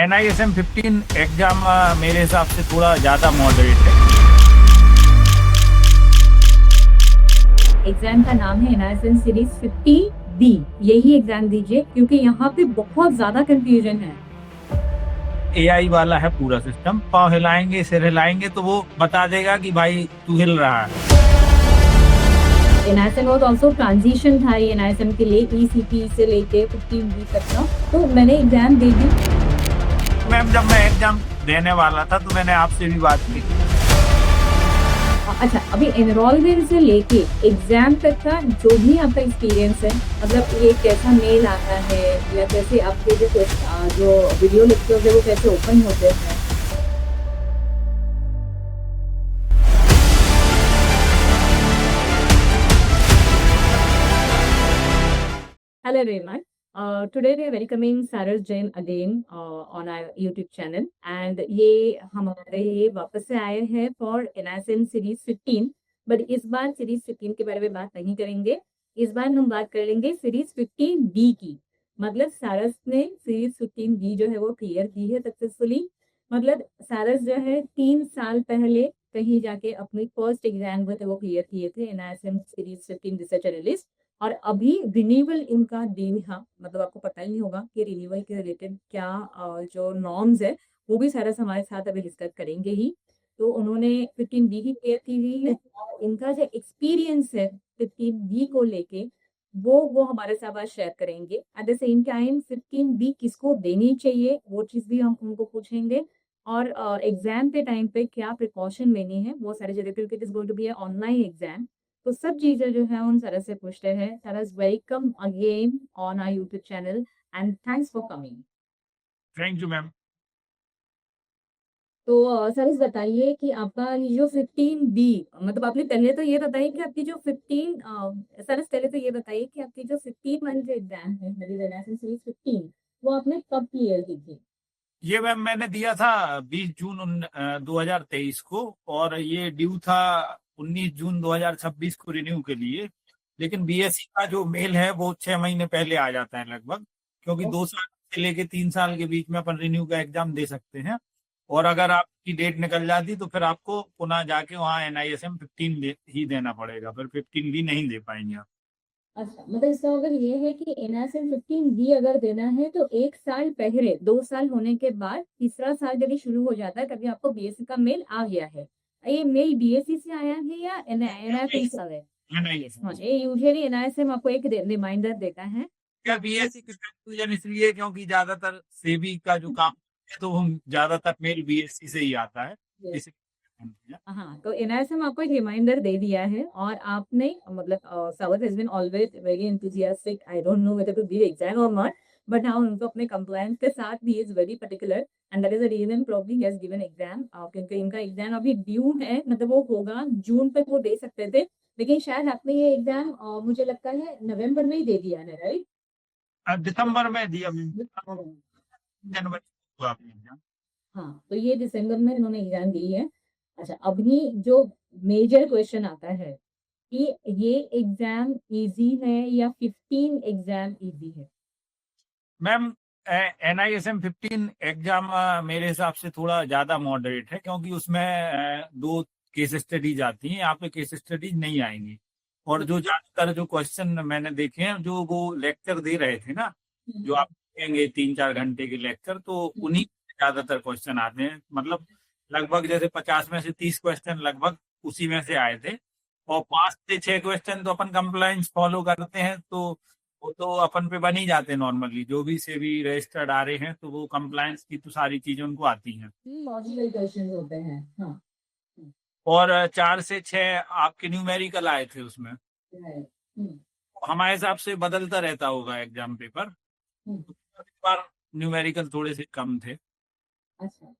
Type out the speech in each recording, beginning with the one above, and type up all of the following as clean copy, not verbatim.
NISM 15 exam मेरे हिसाब से थोड़ा ज़्यादा मॉडरेट है। एग्जाम का नाम है NISM सीरीज 50B। यही एग्जाम दीजिए क्योंकि यहाँ पे बहुत ज्यादा कंफ्यूजन है। AI वाला है पूरा सिस्टम, पाँव हिलाएंगे सिर हिलाएंगे तो वो बता देगा कि भाई तू हिल रहा है। NISM और ऑल्सो ट्रांजिशन था ये NISM के लिए ECP से लेके 15B तक का। तो मैंने एग्जाम दे दी। मैम जब मैं एग्जाम देने वाला था तो मैंने आपसे भी बात की थी। अच्छा, अभी एनरोलमेंट से लेके एग्जाम तक का जो भी आपका एक्सपीरियंस है, मतलब ये कैसा मेल आता है या कैसे आपके जो वीडियो लेक्चर्स है वो कैसे ओपन होते हैं। Hello everyone. Today we are welcoming Sarah Jain again on our YouTube channel and ये हमारे वापस से आए हैं for NISM सीरीज 15। बट इस बार सीरीज 15 के बारे में बात नहीं करेंगे। इस बार हम बात कर लेंगे सीरीज 15B की। मतलब सारस ने सीरीज 15B जो है वो क्लियर की है सक्सेसफुली। मतलब सारस जो है 3 साल पहले कहीं जाके अपनी फर्स्ट एग्जाम वो क्लियर किए थे NISM सीरीज 15 रिसर्च एनालिस्ट। और अभी रिन्यूअल इनका दिन था, मतलब आपको पता ही नहीं होगा कि रिन्यूअल के रिलेटेड क्या जो नॉर्म्स है वो भी सारा हमारे साथ अभी डिस्कस करेंगे ही। तो उन्होंने 15B की क्लियर की हुई है और इनका जो एक्सपीरियंस है 15B को लेके वो हमारे साथ आज शेयर करेंगे। At the same time 15B किसको देनी चाहिए वो चीज भी हम उनको पूछेंगे। और एग्जाम के टाइम पे क्या प्रिकॉशन लेनी है वो सारी जगह, क्योंकि it is going to be online exam. तो सब चीजें जो है उन सरस से पूछते हैं। Saras welcome again on our YouTube channel and thanks for coming. Thank you ma'am. तो सरस बताइए कि आपका ये जो 15B, मतलब आपने पहले तो ये बताइए कि आपकी जो 15 सरस पहले तो ये बताइए कि आपकी जो 15 वाली जो एग्जाम है सीरीज 15 वो आपने कब क्लियर की थी। ये मैम मैंने दिया था 20 जून 2023 को, और ये ड्यू था 19 जून 2026 को रिन्यू के लिए। लेकिन BSc का जो मेल है वो 6 महीने पहले आ जाता है लगभग, क्योंकि 2 साल से लेके 3 साल के बीच में अपन रिन्यू का एग्जाम दे सकते हैं। और अगर आपकी डेट निकल जाती तो फिर आपको पुनः जाके वहाँ NISM 15 ही देना पड़ेगा, फिर 15 भी नहीं दे पाएंगे आप। अच्छा, मतलब इसका मतलब ये है कि NISM 15B अगर देना है तो 1 साल पहले, 2 साल होने के बाद तीसरा साल जब ये शुरू हो जाता है तभी आपको BSc का मेल आ गया है। ये मेल BSc से आया है या NISM से आया है। हाँ, ये यूजुअली NISM आपको एक रिमाइंडर देता है। क्या BSc की कंफ्यूजन इसलिए क्योंकि ज्यादातर सेबी का जो काम है तो वो ज्यादातर मेल BSc से ही आता है, इसलिए। हाँ, तो NISM आपको एक रिमाइंडर दे दिया है और आपने मतलब सावत has been always very enthusiastic. I don't know whether to give exam और नॉट, बट हाँ उनको अपने कंप्लायंस के साथ भी is very particular and that is the reason probably he has given exam. क्योंकि इनका एग्जाम अभी ड्यू है, मतलब वो होगा जून तक वो दे सकते थे, लेकिन शायद आपने ये एग्जाम मुझे लगता है नवंबर में ही दे दिया है, राइट। दिसंबर में दिया, जनवरी को हुआ आपने एग्जाम। हाँ, तो ये दिसंबर में इन्होंने एग्जाम दी है। अच्छा, अभी जो मेजर क्वेश्चन आता है कि ये एग्जाम इजी है या 15 एग्जाम इजी है। मैम NISM 15 एग्जाम मेरे हिसाब से थोड़ा ज्यादा मॉडरेट है, क्योंकि उसमें 2 केस स्टडीज आती हैं, यहाँ पे केस स्टडीज नहीं आएंगी। और जो ज्यादातर जो क्वेश्चन मैंने देखे हैं जो वो लेक्चर दे रहे थे ना, जो आप देखेंगे 3-4 घंटे के लेक्चर, तो उन्हीं में ज्यादातर क्वेश्चन आते हैं। मतलब लगभग जैसे 50 में से 30 क्वेश्चन लगभग उसी में से आए थे। और 5 से 6 क्वेश्चन तो अपन कंप्लाइंस फॉलो करते हैं, तो वो तो अपन पे बन ही जाते हैं नॉर्मली, जो भी से भी रजिस्टर्ड आ रहे हैं तो वो कंप्लायंस की तो सारी चीजें उनको आती हैं। लॉजिकल क्वेश्चन होते हैं। हाँ। और 4 से 6 आपके न्यूमेरिकल आए थे उसमें। right, हम्म, हमारे हिसाब से बदलता रहता होगा एग्जाम पेपर, हम्म, इस बार न्यूमेरिकल थोड़े से कम थे। अच्छा,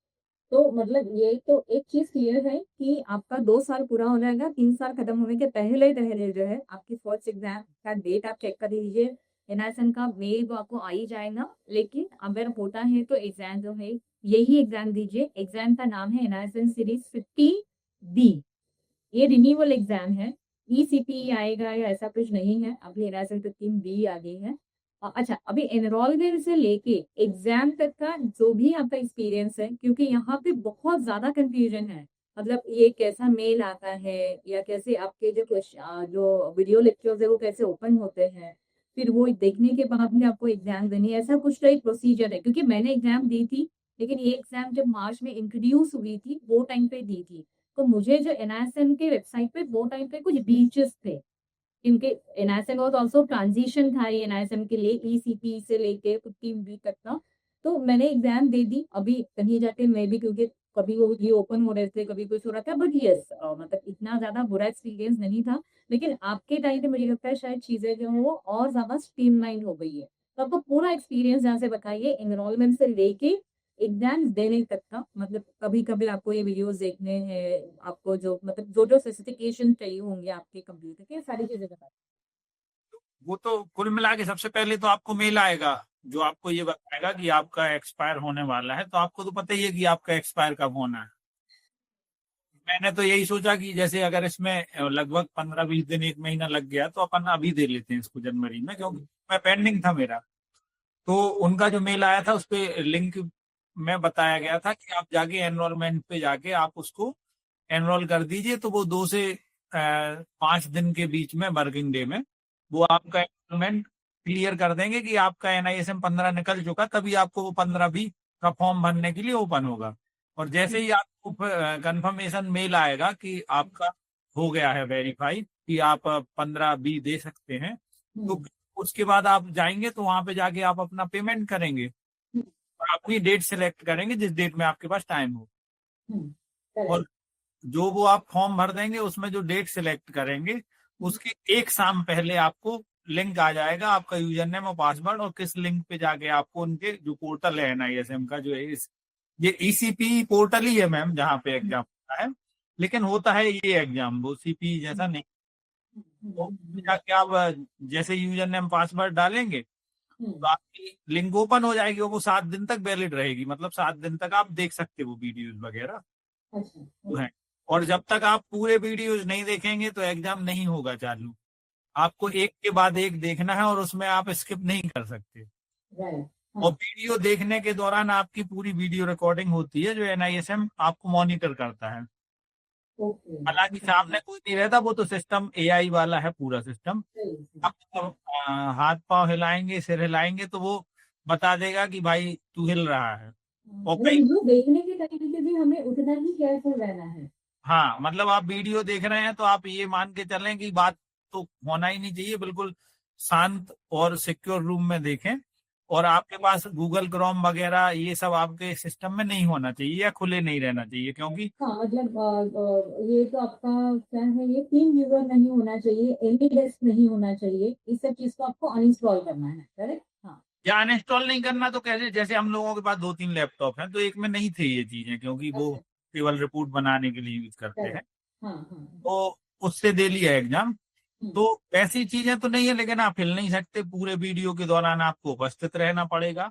तो मतलब ये तो एक चीज क्लियर है कि आपका 2 साल पूरा हो जाएगा, 3 साल खत्म होने के पहले पहले जो है आपकी फर्स्ट एग्जाम का डेट आप चेक कर लीजिए। NISM का मेल वो आपको आ ही जाएगा, लेकिन अगर होता है तो एग्जाम जो है यही एग्जाम दीजिए। एग्जाम का नाम है NISM सीरीज 50B। ये रिन्यूअल एग्जाम है, ECP आएगा या ऐसा कुछ नहीं है, अभी NISM 15B आ गई है। अच्छा, अभी एनरोलमेंट से लेके एग्जाम तक का जो भी आपका एक्सपीरियंस है, क्योंकि यहाँ पे बहुत ज्यादा कंफ्यूजन है, मतलब ये कैसा मेल आता है या कैसे आपके जो वीडियो लेक्चर्स है वो कैसे ओपन होते हैं, फिर वो देखने के बाद में आपको एग्जाम देनी है, ऐसा कुछ तो एक प्रोसीजर है। क्योंकि मैंने एग्जाम दी थी, लेकिन ये एग्जाम जब मार्च में इंट्रोड्यूस हुई थी वो टाइम पे दी थी, तो मुझे जो एनआईएसएम के वेबसाइट पे वो टाइम पे कुछ बीचेस थे, क्योंकि एनआईएसएम वाज आल्सो ट्रांजिशन था, ये एनआईएसएम के लिए ईसीपी से लेके 15B तक का। तो मैंने एग्जाम दे दी, अभी कहीं जाके मैं भी, क्योंकि कभी वो ये ओपन हो रहे थे, कभी कुछ हो रहा था, बट यस मतलब इतना ज्यादा बुरा एक्सपीरियंस नहीं था। लेकिन आपके टाइम पे मुझे लगता है शायद चीजें जो है वो और ज्यादा स्ट्रीमलाइन हो गई है। तो आपको पूरा एक्सपीरियंस जहाँ से बताइए, एनरोलमेंट से लेके एग्जाम देने तक का, मतलब कभी कभी आपको ये वीडियोस देखने हैं, आपको जो मतलब जो जो स्पेसिफिकेशन चाहिए होंगे आपके कंप्यूटर के, सारी चीजें बताइए। वो तो कुल मिला के सबसे पहले तो आपको मेल आएगा जो आपको ये बताएगा कि आपका एक्सपायर होने वाला है। तो आपको तो पता ही है कि आपका एक्सपायर कब होना है। मैंने तो यही सोचा कि जैसे अगर इसमें लगभग 15-20 दिन, 1 महीना लग गया तो अपन अभी दे लेते हैं इसको जनवरी में, क्योंकि मैं पेंडिंग था मेरा। तो उनका जो मेल आया था उस पे लिंक में बताया गया था कि आप जाके एनरोलमेंट पे जाके आप उसको एनरोल कर दीजिए। तो वो 2 से 5 दिन के बीच में, वर्किंग डे में, वो आपका एनरोलमेंट क्लियर कर देंगे कि आपका एनआईएसएम 15 निकल चुका, तभी आपको वो 15B का फॉर्म भरने के लिए ओपन होगा। और जैसे ही आपको कंफर्मेशन मेल आएगा कि आपका हो गया है वेरीफाई, कि आप 15B दे सकते हैं, तो उसके बाद आप जाएंगे तो वहां पे जाके आप अपना पेमेंट करेंगे और अपनी डेट सिलेक्ट करेंगे जिस डेट में आपके पास टाइम हो। और जो वो आप फॉर्म भर देंगे उसमें जो डेट सिलेक्ट करेंगे उसके एक शाम पहले आपको लिंक आ जाएगा, आपका यूजर नेम और पासवर्ड, और किस लिंक पे जाके आपको उनके जो पोर्टल है एनआईएसएम का, जो है ये ईसीपी पोर्टल ही है मैम जहाँ पे एग्जाम होता है, लेकिन होता है ये एग्जाम वो सीपी जैसा नहीं। तो जाके आप जैसे यूजर नेम पासवर्ड डालेंगे तो आपकी लिंक ओपन हो जाएगी और वो 7 दिन तक वैलिड रहेगी, मतलब 7 दिन तक आप देख सकते हो वीडियोज वगैरह तो है। और जब तक आप पूरे वीडियोज नहीं देखेंगे तो एग्जाम नहीं होगा चालू। आपको एक के बाद एक देखना है और उसमें आप स्किप नहीं कर सकते। और वीडियो देखने के दौरान आपकी पूरी वीडियो रिकॉर्डिंग होती है जो एनआईएसएम आपको मॉनिटर करता है। हालांकि सामने कोई नहीं रहता, वो तो सिस्टम एआई वाला है पूरा सिस्टम। आप हाथ पांव हिलाएंगे, सिर हिलाएंगे तो वो बता देगा कि भाई तू हिल रहा है। और मतलब कई वीडियो देखने के टाइम पे भी हमें उतना ही केयरफुल रहना है। हाँ, मतलब आप वीडियो देख रहे हैं तो आप ये मान के चलें कि बात तो होना ही नहीं चाहिए, बिल्कुल शांत और सिक्योर रूम में देखें। और आपके पास गूगल क्रोम वगैरह ये सब आपके सिस्टम में नहीं होना चाहिए या खुले नहीं रहना चाहिए, क्योंकि हाँ, मतलब ये तो आपका क्या है, ये टीम व्यूअर नहीं होना चाहिए, एनी डेस्क नहीं होना चाहिए, इस सब चीज को आपको अनइंस्टॉल करना है, करेक्ट? हाँ। या अनइंस्टॉल नहीं करना तो कैसे, जैसे हम लोगों के पास 2-3 लैपटॉप हैं तो एक में नहीं थे ये चीजें, क्योंकि वो अच्छा। केवल रिपोर्ट बनाने के लिए यूज करते हैं। करेक्ट। हाँ हाँ। तो उससे दे लिया एग्जाम। हम्म, तो ऐसी चीजें तो नहीं है, लेकिन आप हिल नहीं सकते, पूरे वीडियो के दौरान आपको उपस्थित रहना पड़ेगा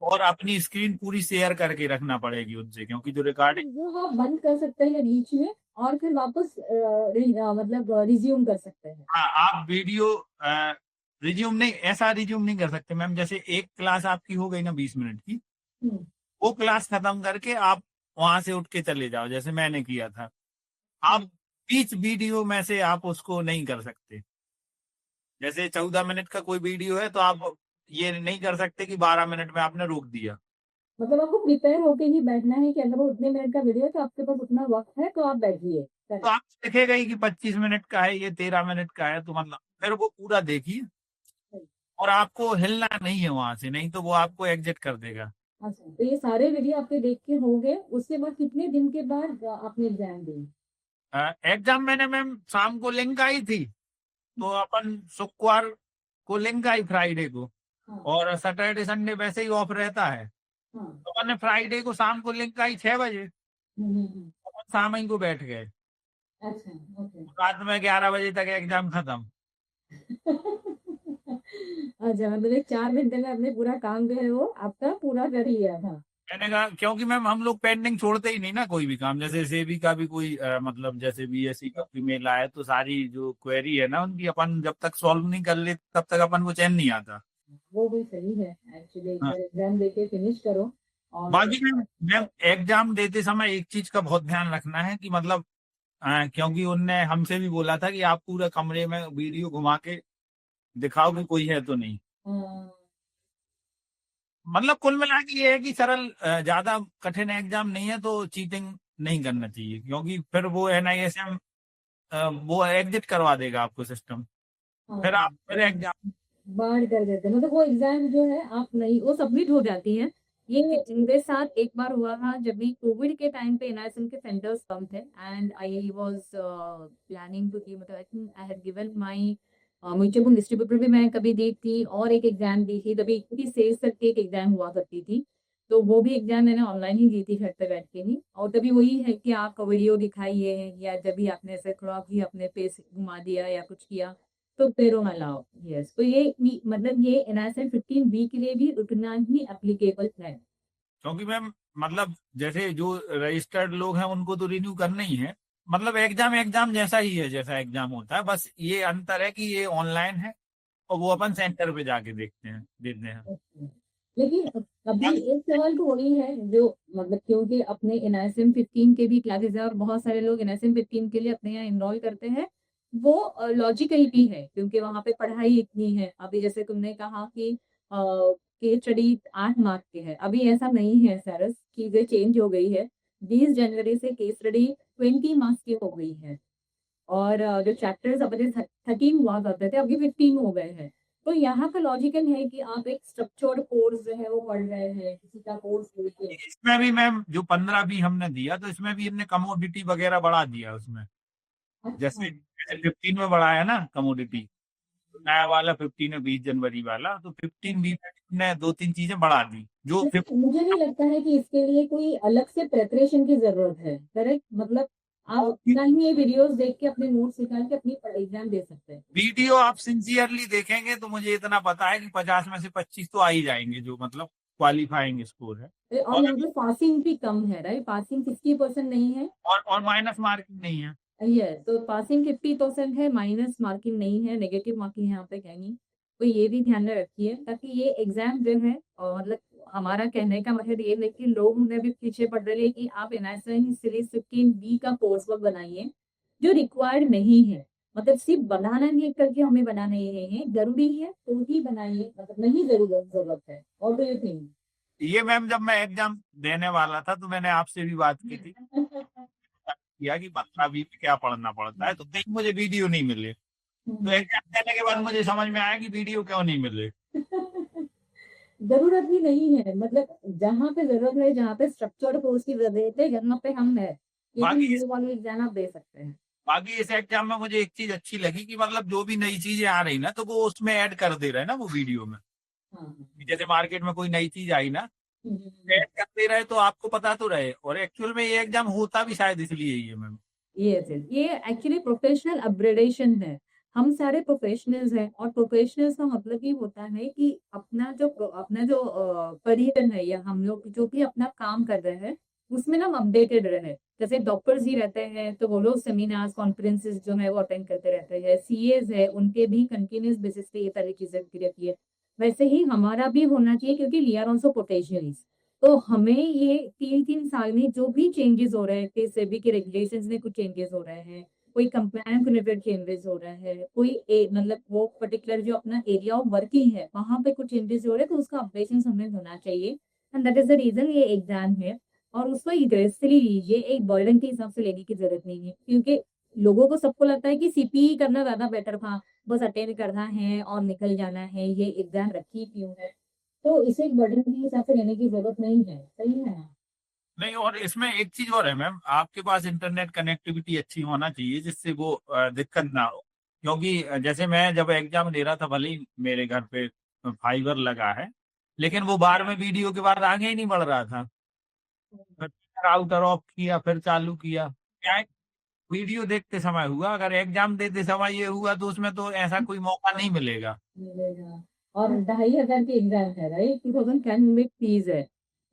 और अपनी स्क्रीन पूरी शेयर करके रखना पड़ेगी उनसे, क्योंकि जो रिकॉर्डिंग। वो आप बंद कर सकते हैं बीच में और फिर वापस मतलब रिज्यूम कर सकते हैं। हाँ, आप वीडियो रिज्यूम नहीं, ऐसा रिज्यूम नहीं कर सकते मैम। जैसे एक क्लास आपकी हो गई ना 20 मिनट की, हम्म, वो क्लास खत्म करके आप वहां से उठ के चले जाओ, जैसे मैंने किया था। आप हम्म। बीच वीडियो में से आप उसको नहीं कर सकते। जैसे 14 मिनट का कोई वीडियो है तो आप ये नहीं कर सकते कि 12 मिनट में आपने रोक दिया। मतलब आपको प्रिपेयर होके ही बैठना है कि अगर वो उतने मिनट का वीडियो है तो आपके पास उतना वक्त है तो आप बैठिए। तो आप दिखेगा ही कि 25 मिनट का है, ये 13 मिनट का है, तो मतलब फिर वो पूरा देखिए। और आपको हिलना नहीं है वहां से, नहीं तो वो आपको एग्जिट कर देगा। अच्छा, तो ये सारे वीडियो आपके देख के हो गए, उसके बाद कितने दिन के बाद आपने एग्जाम दी? एग्जाम मैंने मैम शाम को लिंक आई थी, तो अपन शुक्रवार को लिंक आई, फ्राइडे को। हाँ और सैटरडे संडे वैसे ही ऑफ रहता है, हाँ। तो मैंने फ्राइडे को शाम को लिंक आई 6 बजे, अपन शाम ही को बैठ गए। अच्छा, ओके। रात में 11 बजे तक एग्जाम खत्म। अच्छा, मतलब एक 4 घंटे में आपने पूरा काम जो है वो आपका पूरा कर लिया था। मैंने कहा क्योंकि मैम हम लोग पेंडिंग छोड़ते ही नहीं ना कोई भी काम। जैसे सेबी का भी कोई मतलब जैसे बीएससी का भी मेल आया तो सारी जो क्वेरी है ना उनकी अपन जब तक सॉल्व नहीं कर ले तब तक अपन को चैन नहीं आता। वो भी सही है एक्चुअली, एक हाँ। बार एग्जाम देके फिनिश करो और बाकी मैम एग्जाम देते समय एक चीज का बहुत ध्यान रखना है कि मतलब क्योंकि उनने हमसे भी बोला था कि आप पूरे कमरे में वीडियो घुमा के दिखाओ कि कोई है तो नहीं। हाँ, मतलब कुल मिला के ये है कि सरल ज्यादा कठिन एग्जाम नहीं है तो चीटिंग नहीं करना चाहिए, क्योंकि फिर वो NISM वो एग्जिट करवा देगा आपको सिस्टम, फिर हाँ, आप फिर एग्जाम। बाहर कर देते हैं, मतलब वो एग्जाम जो है आप नहीं, वो सबमिट हो जाती है। ये मेरे साथ एक बार हुआ था जब भी कोविड के टाइम पे एनआईएसएम के सेंटर्स कम थे and I was planning to give, मतलब I think I had given my mutual distributor भी मैं कभी दी थी और एक एग्जाम दी थी, तभी इतनी सेज तक की एक एग्जाम हुआ करती थी। तो वो भी एग्जाम मैंने ऑनलाइन ही दी थी घर पे बैठ के ही, और तभी वही है कि आप वीडियो दिखाइए या जब भी आपने ऐसे थोड़ा भी अपने फेस घुमा दिया या कुछ किया तो पेरो में लाओ। यस, तो मतलब ये एनआईएसएम 15B के लिए भी उतना ही एप्लीकेबल है। क्योंकि मैम मतलब जैसे जो रजिस्टर्ड लोग हैं उनको तो रिन्यू करना ही है, मतलब एग्जाम एग्जाम जैसा ही है जैसा एग्जाम होता है, बस ये अंतर है कि ये ऑनलाइन है और वो अपन सेंटर पे जाके देखते हैं देते हैं। लेकिन अभी एक सवाल तो वही है जो, मतलब क्योंकि अपने एनआईएसएम 15 के भी क्लासेस है और बहुत सारे लोग एनआईएसएम 15 के लिए अपने यहाँ इनरोल करते हैं, वो लॉजिकल भी है क्योंकि वहां पे पढ़ाई इतनी है। अभी जैसे तुमने कहा कि केस स्टडी 8 मार्क के है, अभी ऐसा नहीं है सर, चीजें चेंज हो गई है। 20 जनवरी से केस स्टडी 20 मार्क्स की हो गई है और जो चैप्टर्स अपने 13 हुआ करते थे अभी 15 हो गए हैं। तो यहाँ का लॉजिकल है कि आप एक स्ट्रक्चर्ड कोर्स जो है वो पढ़ रहे हैं किसी का कोर्स लेके। इसमें भी मैम जो 15 भी हमने दिया तो इसमें भी हमने कमोडिटी वगैरह बढ़ा दिया उसमें, अच्छा। जैसे जैसे 15 में बढ़ाया ना कमोडिटी, नया वाला 15 है 20 जनवरी वाला, तो 15 भी में हमने दो तीन चीजें बढ़ा दी जो लेकिन मुझे नहीं लगता है कि इसके लिए कोई अलग से प्रेपरेशन की जरूरत है, करेक्ट? मतलब आप अपना ही ये वीडियोस देख के अपने नोट्स निकाल के अपनी एग्जाम दे सकते हैं। वीडियो आप सिंसियरली देखेंगे तो मुझे इतना पता है कि 50 में से 25 तो आ ही जाएंगे जो मतलब क्वालिफाइंग स्कोर है। और और यहाँ पे पासिंग भी कम है, राइट? पासिंग 60% नहीं है। और माइनस मार्किंग नहीं है। यस, तो पासिंग 50% है, माइनस मार्किंग नहीं है, नेगेटिव मार्किंग यहाँ पे है नहीं। तो ये भी ध्यान में रखिए ताकि ये एग्जाम जो है, और मतलब हमारा कहने का मतलब ये नहीं कि लोग उन्हें भी पीछे पड़ रहे हैं कि आप एनआईएसएम सीरीज 15B का कोर्स वर्क बनाइए जो रिक्वायर्ड नहीं है। मतलब सिर्फ बनाना नहीं करके हमें बनाना ये है, जरूरी है तो ही बनाइए, मतलब नहीं जरूरत है। और डू यू थिंक? ये मैम जब मैं एग्जाम देने वाला था तो मैंने आपसे भी बात की थी, किया कि 15 20 में क्या पढ़ना पड़ता है, तो कहीं मुझे वीडियो नहीं मिले, तो एग्जाम देने के बाद मुझे समझ में आया कि वीडियो क्यों नहीं मिले। जरूरत भी नहीं है, मतलब जहाँ पे जरूरत है, जहाँ पे स्ट्रक्चर्ड कोर्स की जरूरत है, जहाँ पे हम है, लेकिन बाकी ये वाले एग्जाम आप दे सकते हैं। बाकी इस एग्जाम में मुझे एक चीज अच्छी लगी कि मतलब जो भी नई चीजें आ रही ना तो वो उसमें ऐड कर दे रहे हैं ना वो वीडियो में, हाँ। जैसे मार्केट में कोई नई चीज आई ना हम्म। ऐड कर दे रहे तो आपको पता तो रहे, और एक्चुअल में ये एग्जाम होता भी शायद इसलिए ही है मैम। ये एक्चुअली प्रोफेशनल अपग्रेडेशन है। हम सारे प्रोफेशनल्स हैं और प्रोफेशनल्स का मतलब ये होता है कि अपना जो करियर है या हम लोग जो भी अपना काम कर रहे हैं उसमें ना हम अपडेटेड रहे। जैसे डॉक्टर्स ही रहते हैं तो वो लोग सेमिनार्स कॉन्फ्रेंसेस जो है वो अटेंड करते रहते हैं, सीएज है उनके भी कंटिन्यूस बेसिस पे ये सारी चीजें रहती है। वैसे ही हमारा भी होना चाहिए क्योंकि वी आर ऑल्सो पोटेंशियलिस्ट। तो हमें ये 3 3 साल में जो भी चेंजेस हो रहे हैं, कि सेबी के रेगुलेशंस में कुछ चेंजेस हो रहे हैं, कोई कंप्लायंस रिलेटेड चेंजेस हो रहे हैं, कोई मतलब वो पर्टिकुलर जो अपना एरिया ऑफ वर्किंग है वहां पे कुछ चेंजेस हो रहे हैं, तो उसका अपडेशन हमें होना चाहिए। And that is the reason ये एग्जाम है। और उसको ग्रेसफुली लीजिए, एक बर्डन के हिसाब से लेने की जरूरत नहीं है, क्योंकि लोगों को सबको लगता है कि सीपीई करना ज्यादा बेटर था, बस अटेंड करना है और निकल जाना है, ये एग्जाम रखी क्यों है। तो इसे एक बर्डन के हिसाब से लेने की जरूरत नहीं है, सही है ना? नहीं, और इसमें एक चीज और है मैम, आपके पास इंटरनेट कनेक्टिविटी अच्छी होना चाहिए जिससे वो दिक्कत ना हो, क्योंकि जैसे मैं जब एग्जाम दे रहा था भले ही मेरे घर पे फाइबर लगा है, लेकिन वो बार में वीडियो के बाद आगे ही नहीं बढ़ रहा था, फिर राउटर ऑफ किया फिर चालू किया, क्या है, वीडियो देखते समय हुआ, अगर एग्जाम देते समय ये हुआ तो उसमें तो ऐसा कोई मौका नहीं मिलेगा। मिलेगा। और 2,500 की एग्जाम है, राइट? 2010 में फीस है।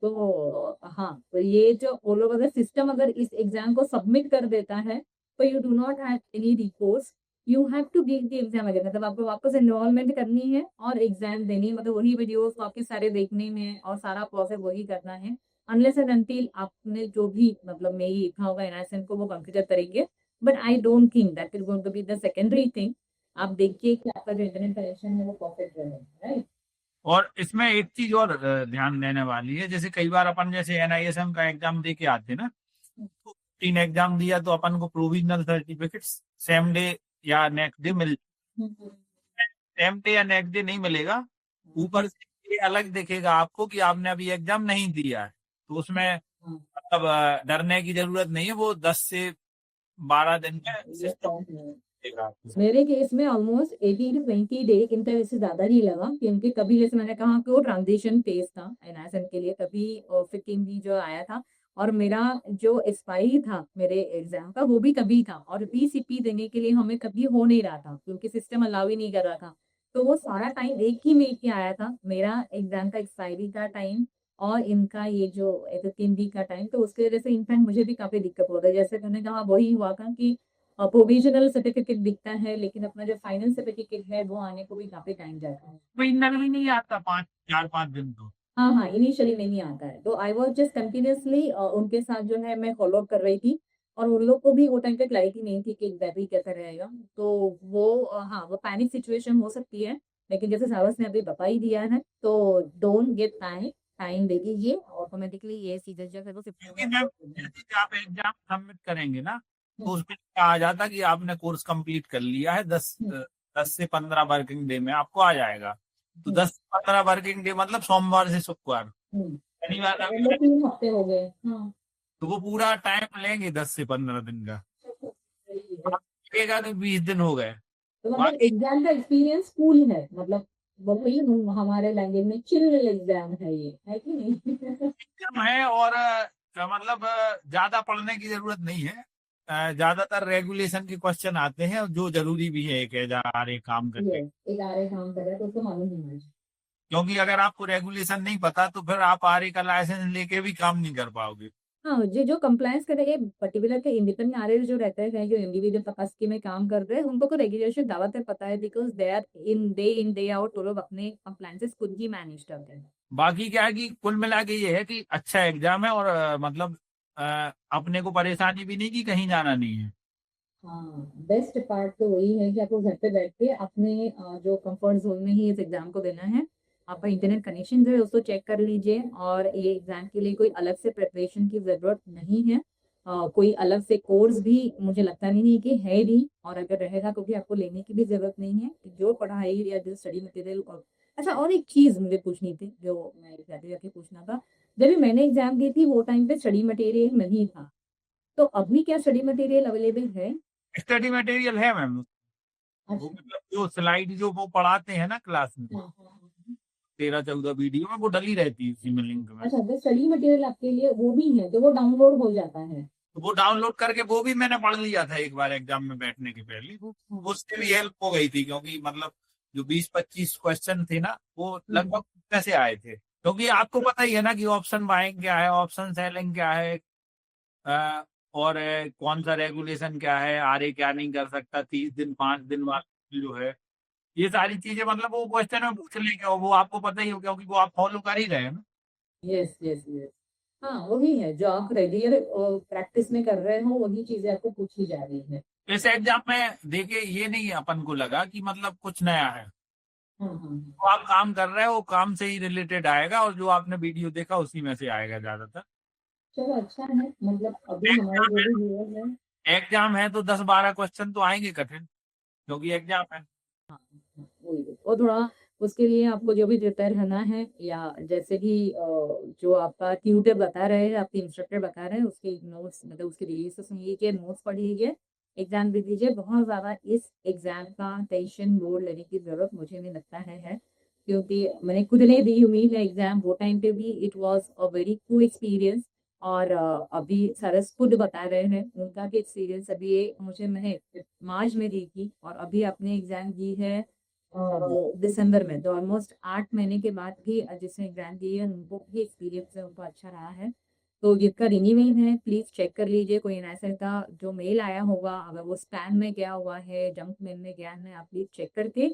तो हाँ, तो ये जो वो लोग अगर सिस्टम अगर इस एग्जाम को सबमिट कर देता है तो you do not have any recourse you have to give the exam again, मतलब आपको वापस एनरोलमेंट करनी है और एग्जाम देनी है, मतलब वही वीडियोस आपके सारे देखने में और सारा प्रोसेस वही करना है, अनलेस एंड अनटिल आपने जो भी मतलब में ही लिखा होगा एनआईएसएम को वो कंसिडर करेंगे। But I don't think that is going to be the secondary thing. आप देखिए कि आपका जो इंटरनेट कनेक्शन है वो परफेक्ट रहे, राइट। और इसमें एक चीज और ध्यान देने वाली है, जैसे कई बार अपन जैसे एनआईएसएम का एग्जाम दे के आते ना, तो 3 एग्जाम दिया तो अपन को प्रोविजनल सर्टिफिकेट सेम डे या next day meal, same day या नेक्स्ट डे नहीं मिलेगा, ऊपर से ये अलग दिखेगा आपको कि आपने अभी एग्जाम नहीं दिया है। तो उसमें मतलब डरने की जरूरत नहीं है, वो 10 से 12 दिन में सिस्टम देगा आपको। मेरे केस में ऑलमोस्ट 18 to 20 डे इनका वैसे ज्यादा नहीं लगा, क्योंकि कभी जैसे मैंने कहा कि वो ट्रांजिशन फेज था एनआईएसएम के लिए, कभी 15 जो आया था, और मेरा जो एक्सपायरी था मेरे एग्जाम का वो भी कभी था, और रीसीपी देने के लिए हमें कभी हो नहीं रहा था क्योंकि सिस्टम अलाउ ही नहीं कर रहा था। तो वो सारा टाइम एक ही में ही आया था, मेरा एग्जाम का एक्सपायरी का टाइम और इनका ये जो 15 का टाइम। तो उसकी वजह से इनफैक्ट मुझे भी काफी दिक्कत हो रही है, जैसे मैंने कहा वही हुआ था कि प्रोविजनल सर्टिफिकेट दिखता है लेकिन अपना जो फाइनल सर्टिफिकेट है वो आने को भी काफी टाइम जाता है। महीना भी नहीं आता, 4-5 दिन तो। हाँ हाँ, इनिशियली नहीं आता है, तो आई वॉज जस्ट कंटिन्यूसली उनके साथ जो है मैं फॉलो अप कर रही थी, और उन लोग को भी वो टाइम पे क्लैरिटी नहीं थी कि एग्जैक्टली कैसा रहेगा। तो वो हाँ, वो पैनिक सिचुएशन हो सकती है, लेकिन जैसे सावस ने अभी बता ही दिया है, तो डोंट गेट पैनिक, टाइम देगी ये ऑटोमेटिकली, ये सीधे जो है वो क्योंकि मैम जैसे आप एग्जाम सबमिट करेंगे ना, तो उसमें आ जाता कि आपने कोर्स कंप्लीट कर लिया है, 10 से 15 वर्किंग डे में आपको आ जाएगा। तो 10 से 15 वर्किंग डे मतलब सोमवार से शुक्रवार, शनिवार मतलब 3 हफ्ते हो गए। हाँ, तो वो पूरा टाइम लेंगे 10 से 15 दिन का, सही है। लगेगा कि 20 दिन हो गए। तो मतलब बाकी एग्जाम का एक्सपीरियंस कूल है, मतलब वो वही हमारे लैंग्वेज में चिल एग्जाम है, ये है कि नहीं? एग्जाम है, और मतलब ज्यादा पढ़ने की जरूरत नहीं है। ज्यादातर रेगुलेशन के क्वेश्चन आते हैं, जो जरूरी भी है एक हजार एक काम करके। यस, एक आरे काम कर रहा है तो उसको मालूम होना चाहिए। क्योंकि अगर आपको रेगुलेशन नहीं पता तो फिर आप आरए का लाइसेंस लेके भी काम नहीं कर पाओगे। हाँ, जो कंप्लायंस कर रहे हैं पर्टिकुलर के इंडिपेंडेंट आरए जो रहते हैं, जो इंडिविजुअल कैपेसिटी में काम कर रहे हैं, उनको तो रेगुलेशन दावत पता है, because they are in day out, वो लोग अपने कंप्लायंसेस खुद ही मैनेज करते हैं। बाकी क्या है कि कुल मिला के ये है कि अच्छा एग्जाम है, और मतलब अपने को परेशानी भी नहीं कि कहीं जाना नहीं है। हाँ, बेस्ट पार्ट तो वही है कि आपको घर पे बैठ के अपने जो कंफर्ट जोन में ही इस एग्जाम को देना है। आपका इंटरनेट कनेक्शन जो है उसको चेक कर लीजिए, और ये एग्जाम के लिए कोई अलग से प्रिपरेशन की जरूरत नहीं है। कोई अलग से कोर्स भी मुझे लगता नहीं है कि है भी, और अगर रहेगा तो भी आपको लेने की भी जरूरत नहीं है, जो पढ़ाई या जो स्टडी मटेरियल। और अच्छा, और एक चीज मुझे पूछनी थी जो मैं जाते जाके पूछना था, जब भी मैंने एग्जाम दी थी वो टाइम पे स्टडी मटेरियल नहीं था, तो अभी क्या स्टडी मटेरियल अवेलेबल है? स्टडी मटेरियल है मैम, वो अच्छा। मतलब जो स्लाइड जो वो पढ़ाते हैं ना क्लास में, हाँ, हाँ, हाँ। 13-14 वीडियो में वो डली रहती है उसी में लिंक में। अच्छा, तो स्टडी मटेरियल आपके लिए वो भी है तो वो डाउनलोड हो जाता है? तो वो डाउनलोड करके वो भी मैंने पढ़ लिया था एक बार एग्जाम में बैठने के पहले, वो हाँ। उससे भी हेल्प हो गई थी, क्योंकि मतलब जो 20-25 क्वेश्चन थे ना वो लगभग कैसे आए थे, क्योंकि आपको पता ही है ना कि ऑप्शन बाइंग क्या है, ऑप्शन सेलिंग क्या है, और कौन सा रेगुलेशन क्या है, आरए क्या नहीं कर सकता, 30 दिन 5 दिन बाद जो है, ये सारी चीजें मतलब वो क्वेश्चन में पूछ लेंगे, और वो आपको पता ही हो क्योंकि वो आप फॉलो कर ही रहे हैं ना। Yes yes yes. हाँ, वही है जो आप रेगुलर प्रैक्टिस में कर रहे हो, वही चीजें आपको पूछी जा रही है। इस एग्जाम में देखिए ये नहीं अपन को लगा कि मतलब कुछ नया है, हाँ हाँ हाँ। तो आप काम कर रहे हो वो काम से ही रिलेटेड आएगा, और जो आपने वीडियो देखा उसी में से आएगा ज्यादातर। चलो अच्छा है, मतलब अभी हमारे जो भी व्यूअर्स हैं। एग्जाम है तो 10-12 क्वेश्चन तो आएंगे कठिन, क्योंकि एग्जाम है। वही वो थोड़ा, उसके लिए आपको जो भी प्रिपेयर रहना है, या जैसे कि जो आपका ट्यूटर बता रहे हैं, आपके इंस्ट्रक्टर बता रहे हैं, उसके नोट्स मतलब उसके रिलीज से सुन लीजिए, नोट्स पढ़ लीजिए, एग्जाम दे दीजिए। बहुत ज़्यादा इस एग्जाम का टेंशन लोड लेने की ज़रूरत मुझे नहीं लगता है, क्योंकि मैंने खुद नहीं दी उम्मीद है एग्जाम, वो टाइम पे भी it was a very cool experience. और अभी सरस खुद बता रहे हैं उनका भी एक्सपीरियंस, अभी ये मुझे मैंने मार्च में दी थी और अभी अपने एग्जाम दी है दिसंबर में, तो ऑलमोस्ट 8 महीने के बाद भी जिसने एग्जाम दी है उनको भी एक्सपीरियंस है, उनको अच्छा रहा है। तो जिसका रिन्यूअल है प्लीज चेक कर लीजिए, कोई NISL का जो मेल आया होगा अगर वो स्पैम में गया हुआ है, जंक मेल में गया है, आप प्लीज चेक करके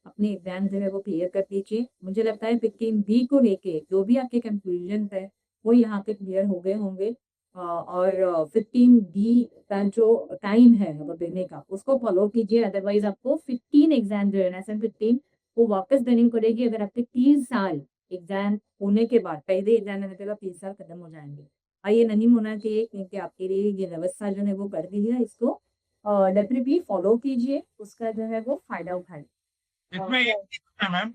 अपने एग्जाम जो है वो क्लियर कर दीजिए। मुझे लगता है 15B को लेके जो भी आपके कंफ्यूजन है वो यहाँ पे क्लियर हो गए होंगे। और 15B का जो टाइम है वो देने का उसको फॉलो कीजिए, अदरवाइज आपको 15 एग्जाम जो है NISL 15 वो वापस देनी पड़ेगी। अगर आपके 30 साल एग्जाम होने के बाद पहले एग्जाम देने के बाद 30 साल खत्म हो जाएंगे, और ये नहीं होना चाहिए, क्योंकि आपके लिए ये व्यवस्था जो है वो कर दी है। इसको डेफिनेटली फॉलो कीजिए, उसका जो है वो फायदा उठाइए। इसमें एक चीज है मैम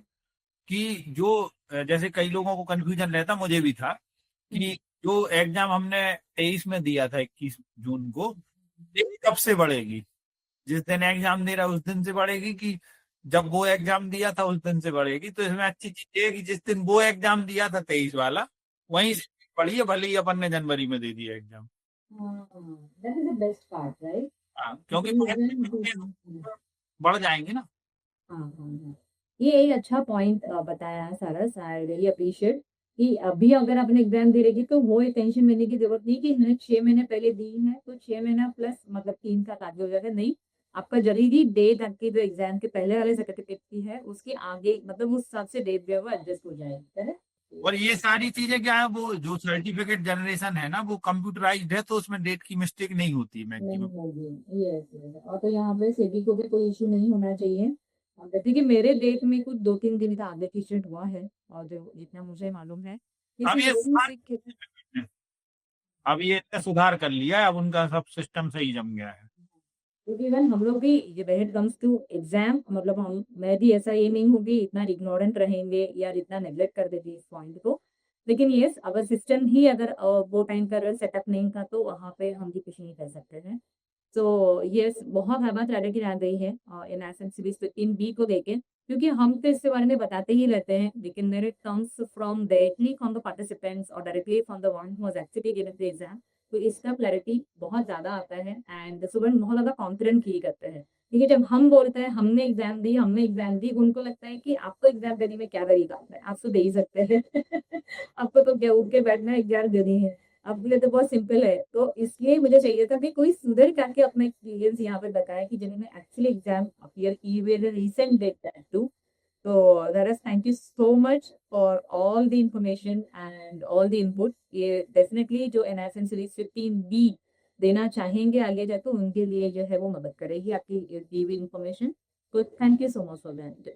कि जो जैसे कई लोगों को कंफ्यूजन रहता, मुझे भी था कि जो एग्जाम हमने 23 में दिया था 21 जून को, ये कब से बढ़ेगी? जिस दिन एग्जाम दे रहा है उस दिन से बढ़ेगी कि जब वो एग्जाम दिया था उस दिन से बढ़ेगी? तो इसमें अच्छी चीज ये है कि जिस दिन वो एग्जाम दिया था 23 वाला वहीं से पढ़िए, भले ही अपन ने जनवरी में दे दिया exam. That is the best part, right? हाँ, क्योंकि बढ़ जाएंगे ना। हाँ हाँ हाँ, ये एक अच्छा पॉइंट बताया है सारस, आई रियली अप्रिशिएट कि अभी अगर आपने एग्जाम दे रही तो वो टेंशन लेने की जरूरत नहीं कि मैंने 6 महीने पहले दी है तो 6 महीना प्लस मतलब 3 का आगे हो जाएगा। नहीं, आपका जल्दी डेट आपकी जो एग्जाम के पहले वाले सर्टिफिकेट की है उसके आगे मतलब उस हिसाब से डेट जो है वो एडजस्ट हो जाएगी, है। और ये सारी चीजें क्या है, वो जो सर्टिफिकेट जनरेशन है ना वो कंप्यूटराइज्ड है, तो उसमें डेट की मिस्टेक नहीं होती नहीं मैक्सिमम। होगी, यस यस। और तो यहाँ पे सेबी को भी कोई इशू नहीं होना चाहिए। और देखिए मेरे डेट में कुछ 2-3 दिन का आगे पीछे हुआ है, और जो जितना मुझे मालूम है अब किसी ये सुधार, देश में अब ये इतना सुधार कर लिया है, अब उनका सब सिस्टम सही जम गया है। क्योंकि इवन हम लोग भी ये when it comes to exam मतलब मैं भी ऐसा ये नहीं हूँ कि इतना इग्नोरेंट रहेंगे या इतना नेग्लेक्ट कर देती इस पॉइंट को। लेकिन यस, अगर सिस्टम ही अगर वो टाइम पर सेटअप नहीं था तो वहाँ पे हम भी कुछ नहीं कर सकते हैं। तो यस, बहुत हमारा क्लैरिटी आ गई है इन एसेंस सीरीज 15B को लेके, क्योंकि हम तो इसके बारे में बताते ही रहते हैं लेकिन मेरे comes from directly from the participants और directly from the one who was actually given the exam, तो इसका क्लैरिटी बहुत ज्यादा आता है एंड स्टूडेंट बहुत ज्यादा कॉन्फिडेंट फील करते हैं। क्योंकि जब हम बोलते हैं हमने एग्जाम दी, उनको लगता है कि आपको एग्जाम देने में क्या बड़ी बात है, आप तो दे ही सकते हैं आपको तो क्या उठ के बैठना है, एग्जाम देनी है, आपके लिए तो बहुत सिंपल है। तो इसलिए मुझे चाहिए था कि कोई सुधर करके अपना एक्सपीरियंस यहाँ पे बताया कि जिन्होंने एक्चुअली एग्जाम अपीयर की हुए रिसेंट डेट दैट टू। तो Dharas, thank you so much for all the information and all the input। ये डेफिनेटली जो NISM सीरीज 15B देना चाहेंगे आगे जाए तो उनके लिए जो है वो मदद करेगी आपकी दी हुई इन्फॉर्मेशन। तो thank you so much for that.